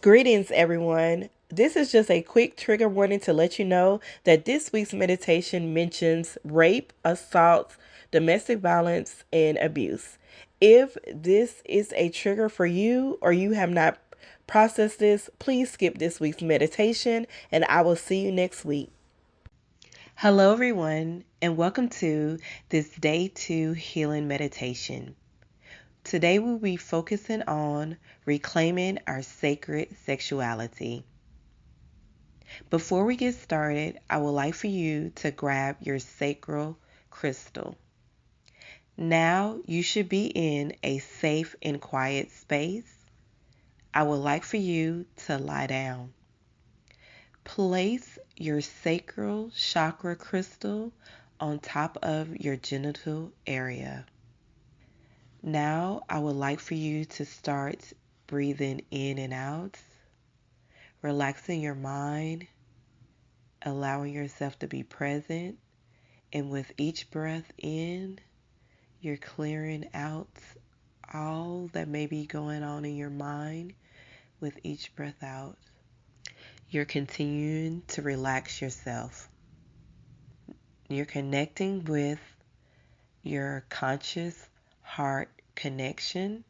Greetings, everyone. This is just a quick trigger warning to let you know that this week's meditation mentions rape, assault, domestic violence, and abuse. If this is a trigger for you or you have not processed this, please skip this week's meditation and I will see you next week. Hello, everyone, and welcome to this day 2 healing meditation. Today we'll be focusing on reclaiming our sacred sexuality. Before we get started, I would like for you to grab your sacral crystal. Now you should be in a safe and quiet space. I would like for you to lie down. Place your sacral chakra crystal on top of your genital area. Now I would like for you to start breathing in and out, relaxing your mind, allowing yourself to be present, and with each breath in, you're clearing out all that may be going on in your mind with each breath out. You're continuing to relax yourself. You're connecting with your conscious heart connection.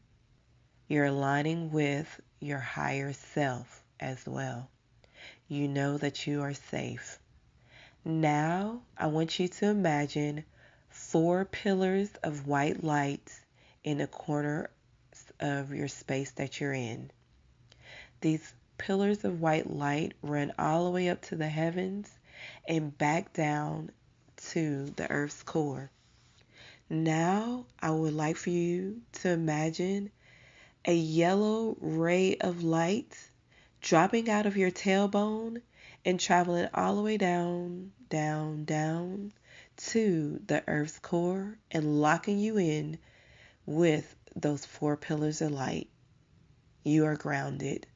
You're aligning with your higher self as well. You know that you are safe. Now, I want you to imagine 4 pillars of white light in the corner of your space that you're in. These pillars of white light run all the way up to the heavens and back down to the earth's core. Now, I would like for you to imagine a yellow ray of light dropping out of your tailbone and traveling all the way down, down, down to the earth's core and locking you in with those 4 pillars of light. You are grounded.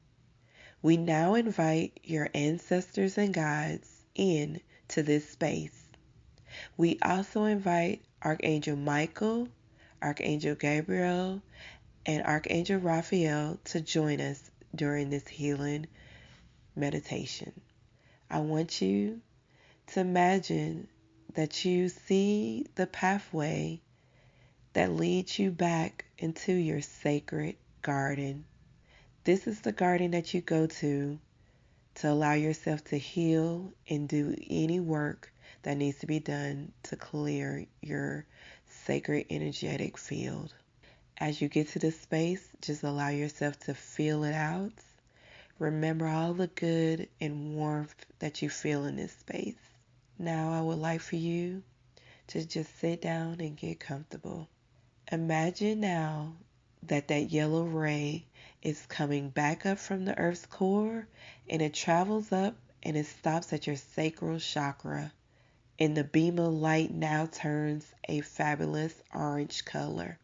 We now invite your ancestors and guides in to this space. We also invite Archangel Michael, Archangel Gabriel, and Archangel Raphael to join us during this healing meditation. I want you to imagine that you see the pathway that leads you back into your sacred garden. This is the garden that you go to allow yourself to heal and do any work that needs to be done to clear your sacred energetic field. As you get to this space, just allow yourself to feel it out. Remember all the good and warmth that you feel in this space. Now I would like for you to just sit down and get comfortable. Imagine now that yellow ray is coming back up from the earth's core and it travels up and it stops at your sacral chakra. And the beam of light now turns a fabulous orange color.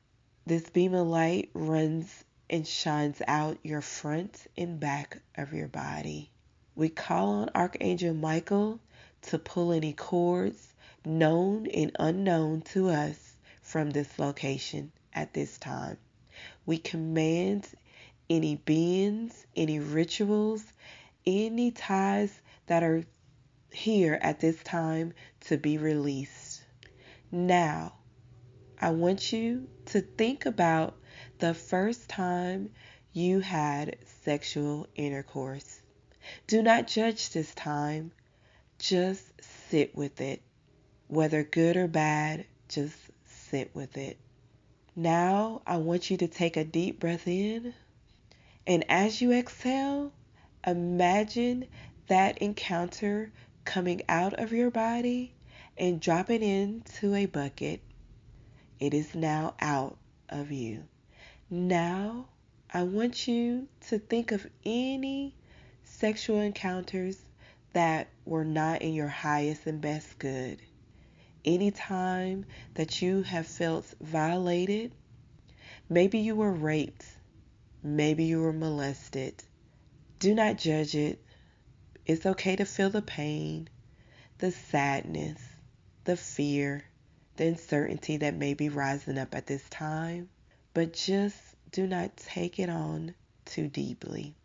This beam of light runs and shines out your front and back of your body. We call on Archangel Michael to pull any cords known and unknown to us from this location at this time. We command any beings, any rituals, any ties that are here at this time to be released. Now, I want you to think about the first time you had sexual intercourse. Do not judge this time. Just sit with it. Whether good or bad, just sit with it. Now, I want you to take a deep breath in. And as you exhale, imagine that encounter coming out of your body and dropping into a bucket. It is now out of you. Now, I want you to think of any sexual encounters that were not in your highest and best good. Any time that you have felt violated, maybe you were raped, maybe you were molested. Do not judge it. It's okay to feel the pain, the sadness, the fear, the uncertainty that may be rising up at this time, but just do not take it on too deeply.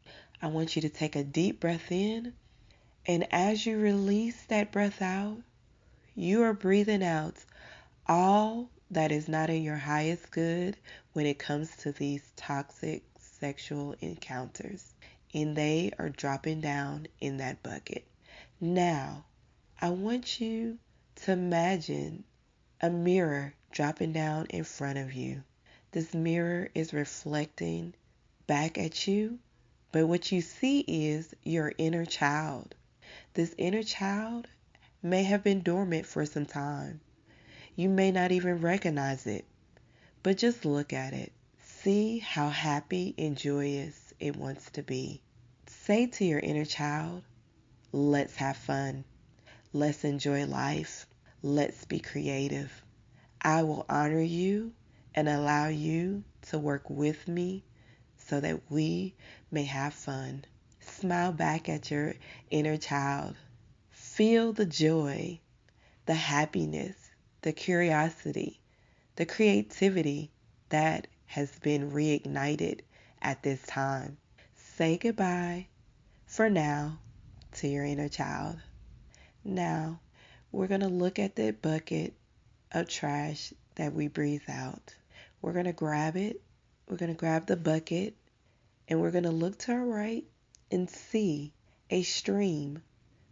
I want you to take a deep breath in, and as you release that breath out, you are breathing out all that is not in your highest good when it comes to these toxic sexual encounters. And they are dropping down in that bucket. Now, I want you to imagine a mirror dropping down in front of you. This mirror is reflecting back at you, but what you see is your inner child. This inner child may have been dormant for some time. You may not even recognize it, but just look at it. See how happy and joyous it wants to be. Say to your inner child, let's have fun. Let's enjoy life. Let's be creative. I will honor you and allow you to work with me so that we may have fun. Smile back at your inner child. Feel the joy, the happiness, the curiosity, the creativity that has been reignited at this time. Say goodbye for now to your inner child. Now, we're going to look at the bucket of trash that we breathe out. We're going to grab it. We're going to grab the bucket and we're going to look to our right and see a stream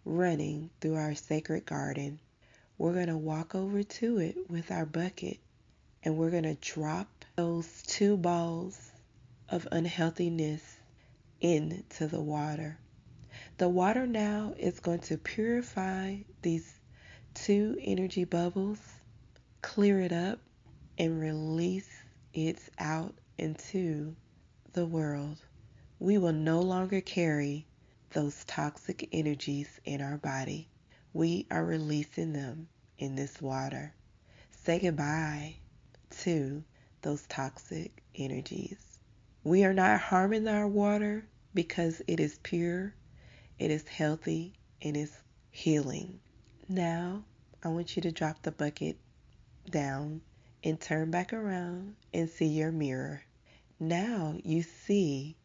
running through our sacred garden. We're going to walk over to it with our bucket and we're going to drop those 2 balls of unhealthiness into the water. The water now is going to purify these 2 energy bubbles, clear it up, and release it out into the world. We will no longer carry those toxic energies in our body. We are releasing them in this water. Say goodbye to those toxic energies. We are not harming our water because it is pure, it is healthy, and it's healing. Now, I want you to drop the bucket down and turn back around and see your mirror. Now you see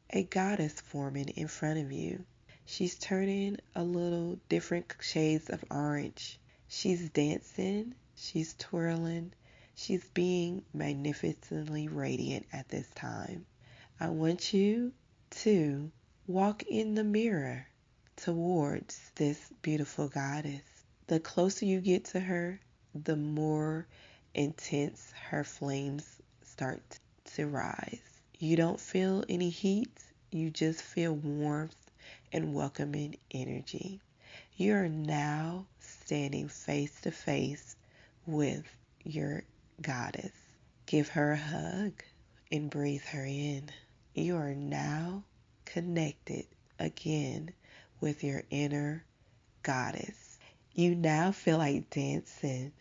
a goddess forming in front of you. She's turning a little different shades of orange. She's dancing, she's twirling, she's being magnificently radiant at this time. I want you to walk in the mirror towards this beautiful goddess. The closer you get to her, the more intense her flames start to rise. You don't feel any heat, you just feel warmth and welcoming energy. You are now standing face to face with your goddess. Give her a hug and breathe her in. You are now connected again with your inner goddess. You now feel like dancing.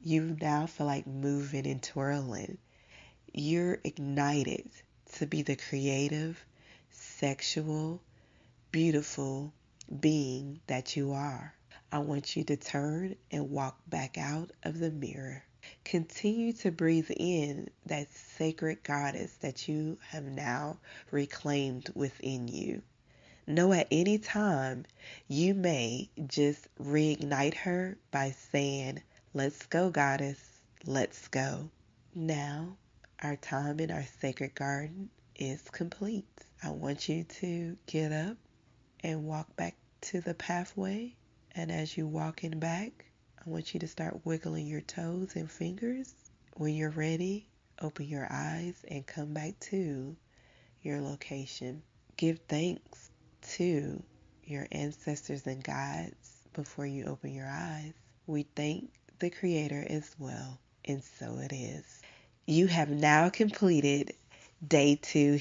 You now feel like moving and twirling. You're ignited to be the creative, sexual, beautiful being that you are. I want you to turn and walk back out of the mirror. Continue to breathe in that sacred goddess that you have now reclaimed within you. Know at any time you may just reignite her by saying, let's go, goddess, let's go. Now, our time in our sacred garden is complete. I want you to get up and walk back to the pathway. And as you walking back, I want you to start wiggling your toes and fingers. When you're ready, open your eyes and come back to your location. Give thanks to your ancestors and guides before you open your eyes. We thank the Creator as well, and so it is. You have now completed day 2